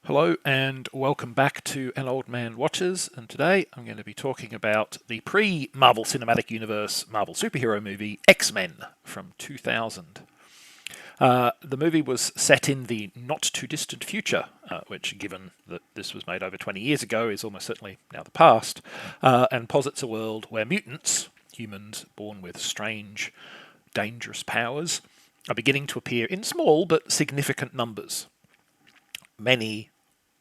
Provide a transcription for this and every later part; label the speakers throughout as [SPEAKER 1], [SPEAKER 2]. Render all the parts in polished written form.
[SPEAKER 1] Hello and welcome back to An Old Man Watches, and today I'm going to be talking about the pre-Marvel Cinematic Universe Marvel superhero movie X-Men from 2000. The movie was set in the not-too-distant future, which, given that this was made over 20 years ago, is almost certainly now the past, and posits a world where mutants, humans born with strange, dangerous powers, are beginning to appear in small but significant numbers. Many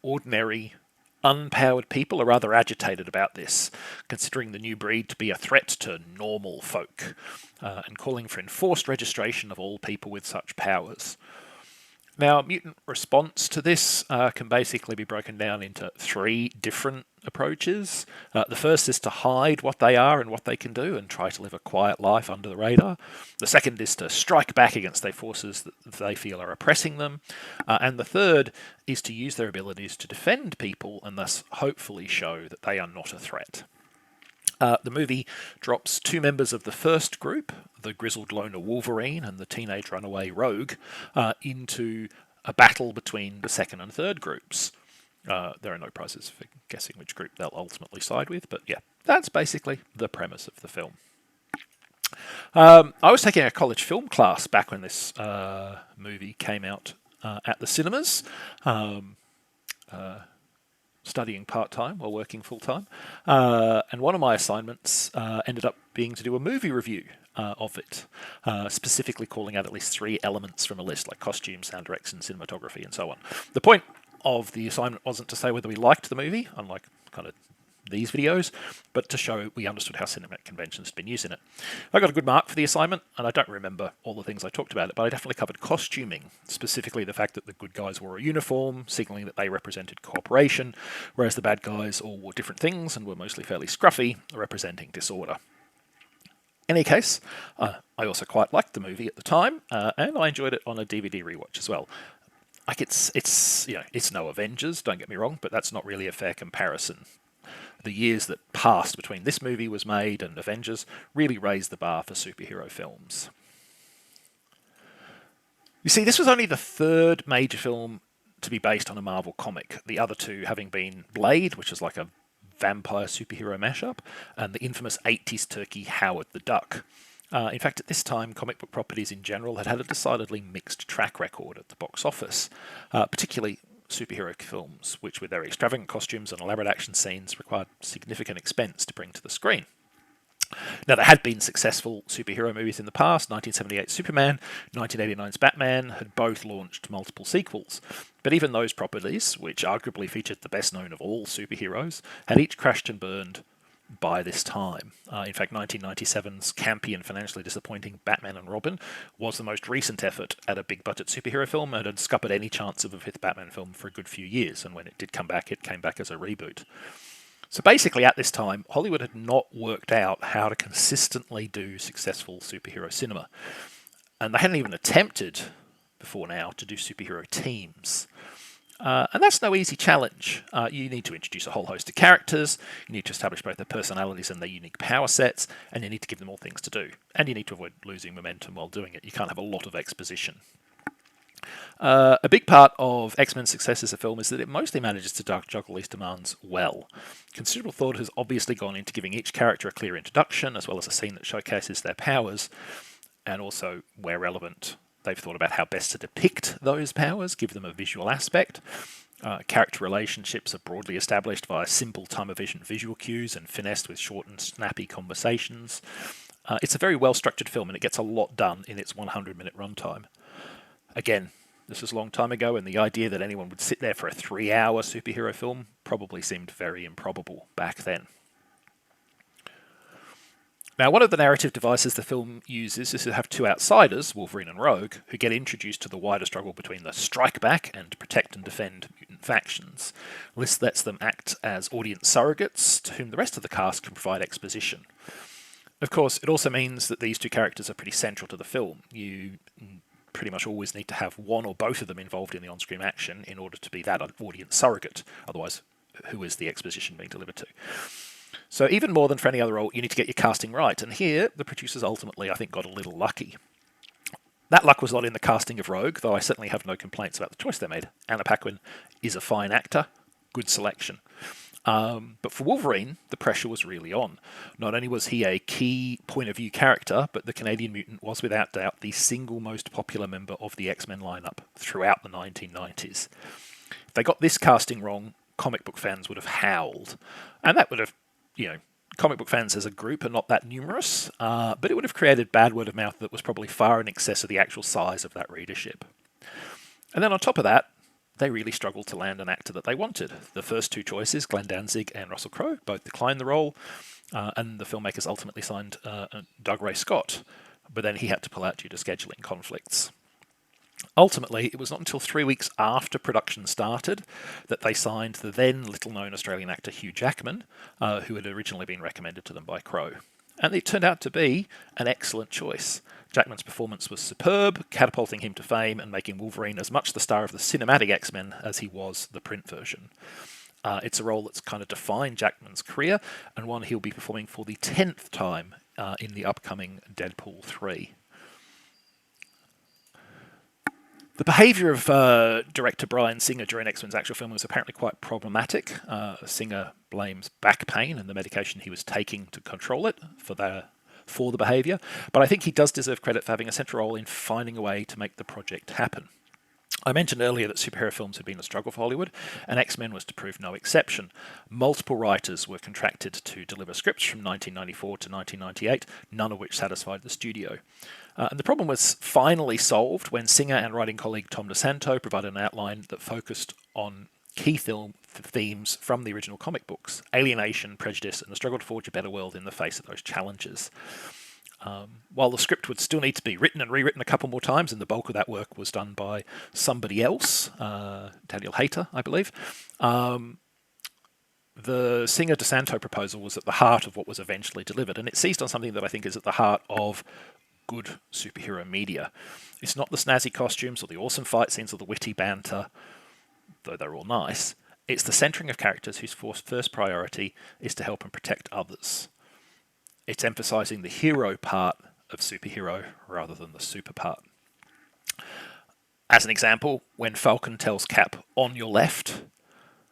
[SPEAKER 1] ordinary, unpowered people are rather agitated about this, considering the new breed to be a threat to normal folk, and calling for enforced registration of all people with such powers. Now, mutant response to this can basically be broken down into three different approaches. The first is to hide what they are and what they can do and try to live a quiet life under the radar. The second is to strike back against the forces that they feel are oppressing them. And the third is to use their abilities to defend people and thus hopefully show that they are not a threat. The movie drops two members of the first group, the grizzled loner Wolverine and the teenage runaway Rogue, into a battle between the second and third groups. There are no prizes for guessing which group they'll ultimately side with, but yeah, that's basically the premise of the film. I was taking a college film class back when this movie came out at the cinemas. Studying part-time while working full-time. And one of my assignments ended up being to do a movie review of it, specifically calling out at least three elements from a list, like costume, sound direction, cinematography, and so on. The point of the assignment wasn't to say whether we liked the movie, unlike kind of these videos, but to show we understood how cinematic conventions had been used in it. I got a good mark for the assignment, and I don't remember all the things I talked about it, but I definitely covered costuming, specifically the fact that the good guys wore a uniform, signaling that they represented cooperation, whereas the bad guys all wore different things and were mostly fairly scruffy, representing disorder. In any case, I also quite liked the movie at the time, and I enjoyed it on a DVD rewatch as well. Like it's no Avengers, don't get me wrong, but that's not really a fair comparison. The years that passed between this movie was made and Avengers really raised the bar for superhero films. You see, this was only the third major film to be based on a Marvel comic, the other two having been Blade, which is like a vampire superhero mashup, and the infamous 80s turkey Howard the Duck. In fact, at this time, comic book properties in general had a decidedly mixed track record at the box office, particularly superhero films, which with their extravagant costumes and elaborate action scenes required significant expense to bring to the screen. Now, there had been successful superhero movies in the past. 1978's Superman, 1989's Batman had both launched multiple sequels. But even those properties, which arguably featured the best known of all superheroes, had each crashed and burned by this time. In fact, 1997's campy and financially disappointing Batman and Robin was the most recent effort at a big-budget superhero film and had scuppered any chance of a fifth Batman film for a good few years, and when it did come back, it came back as a reboot. So basically, at this time, Hollywood had not worked out how to consistently do successful superhero cinema. And they hadn't even attempted, before now, to do superhero teams. And that's no easy challenge. You need to introduce a whole host of characters, you need to establish both their personalities and their unique power sets, and you need to give them all things to do. And you need to avoid losing momentum while doing it. You can't have a lot of exposition. A big part of X-Men's success as a film is that it mostly manages to juggle these demands well. Considerable thought has obviously gone into giving each character a clear introduction, as well as a scene that showcases their powers, and also, where relevant, they've thought about how best to depict those powers, give them a visual aspect. Character relationships are broadly established via simple time-efficient visual cues and finessed with short and snappy conversations. It's a very well-structured film, and it gets a lot done in its 100-minute runtime. Again, this was a long time ago, and the idea that anyone would sit there for a 3-hour superhero film probably seemed very improbable back then. Now, one of the narrative devices the film uses is to have two outsiders, Wolverine and Rogue, who get introduced to the wider struggle between the strike back and protect and defend mutant factions. This lets them act as audience surrogates to whom the rest of the cast can provide exposition. Of course, it also means that these two characters are pretty central to the film. You pretty much always need to have one or both of them involved in the on-screen action in order to be that audience surrogate. Otherwise, who is the exposition being delivered to? So even more than for any other role, you need to get your casting right. And here, the producers ultimately, I think, got a little lucky. That luck was not in the casting of Rogue, though I certainly have no complaints about the choice they made. Anna Paquin is a fine actor, good selection. But for Wolverine, the pressure was really on. Not only was he a key point of view character, but the Canadian Mutant was without doubt the single most popular member of the X-Men lineup throughout the 1990s. If they got this casting wrong, comic book fans would have howled. And that would have, comic book fans as a group are not that numerous, but it would have created bad word of mouth that was probably far in excess of the actual size of that readership. And then on top of that, they really struggled to land an actor that they wanted. The first two choices, Glenn Danzig and Russell Crowe, both declined the role, and the filmmakers ultimately signed Doug Ray Scott, but then he had to pull out due to scheduling conflicts. Ultimately, it was not until 3 weeks after production started that they signed the then little-known Australian actor Hugh Jackman, who had originally been recommended to them by Crowe. And it turned out to be an excellent choice. Jackman's performance was superb, catapulting him to fame and making Wolverine as much the star of the cinematic X-Men as he was the print version. It's a role that's kind of defined Jackman's career, and one he'll be performing for the 10th time in the upcoming Deadpool 3. The behaviour of director Bryan Singer during X-Men's actual film was apparently quite problematic. Singer blames back pain and the medication he was taking to control it for the behaviour, but I think he does deserve credit for having a central role in finding a way to make the project happen. I mentioned earlier that superhero films had been a struggle for Hollywood, and X-Men was to prove no exception. Multiple writers were contracted to deliver scripts from 1994 to 1998, none of which satisfied the studio. And the problem was finally solved when Singer and writing colleague Tom DeSanto provided an outline that focused on key themes from the original comic books: alienation, prejudice, and the struggle to forge a better world in the face of those challenges. While the script would still need to be written and rewritten a couple more times, and the bulk of that work was done by somebody else, Daniel Hayter, I believe, the Singer-DeSanto proposal was at the heart of what was eventually delivered, and it seized on something that I think is at the heart of good superhero media. It's not the snazzy costumes or the awesome fight scenes or the witty banter, though they're all nice. It's the centering of characters whose first priority is to help and protect others. It's emphasizing the hero part of superhero rather than the super part. As an example, when Falcon tells Cap, "on your left,"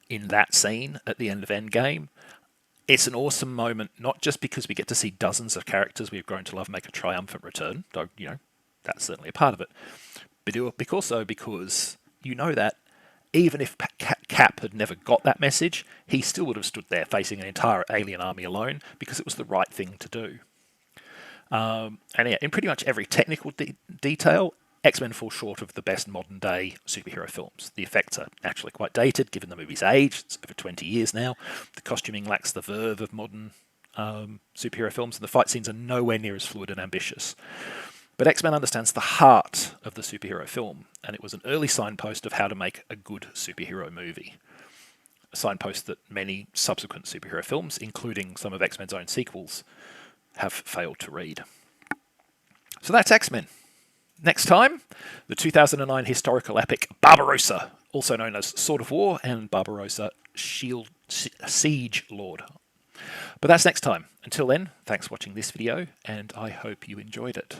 [SPEAKER 1] in that scene at the end of Endgame, it's an awesome moment, not just because we get to see dozens of characters we've grown to love make a triumphant return, though, that's certainly a part of it, but also because you know that even if Cap had never got that message, he still would have stood there facing an entire alien army alone because it was the right thing to do. And yeah, in pretty much every technical detail, X-Men fall short of the best modern-day superhero films. The effects are naturally quite dated, given the movie's age. It's over 20 years now. The costuming lacks the verve of modern superhero films, and the fight scenes are nowhere near as fluid and ambitious. But X-Men understands the heart of the superhero film, and it was an early signpost of how to make a good superhero movie. A signpost that many subsequent superhero films, including some of X-Men's own sequels, have failed to read. So that's X-Men. Next time, the 2009 historical epic Barbarossa, also known as Sword of War and Barbarossa Siege Lord. But that's next time. Until then, thanks for watching this video, and I hope you enjoyed it.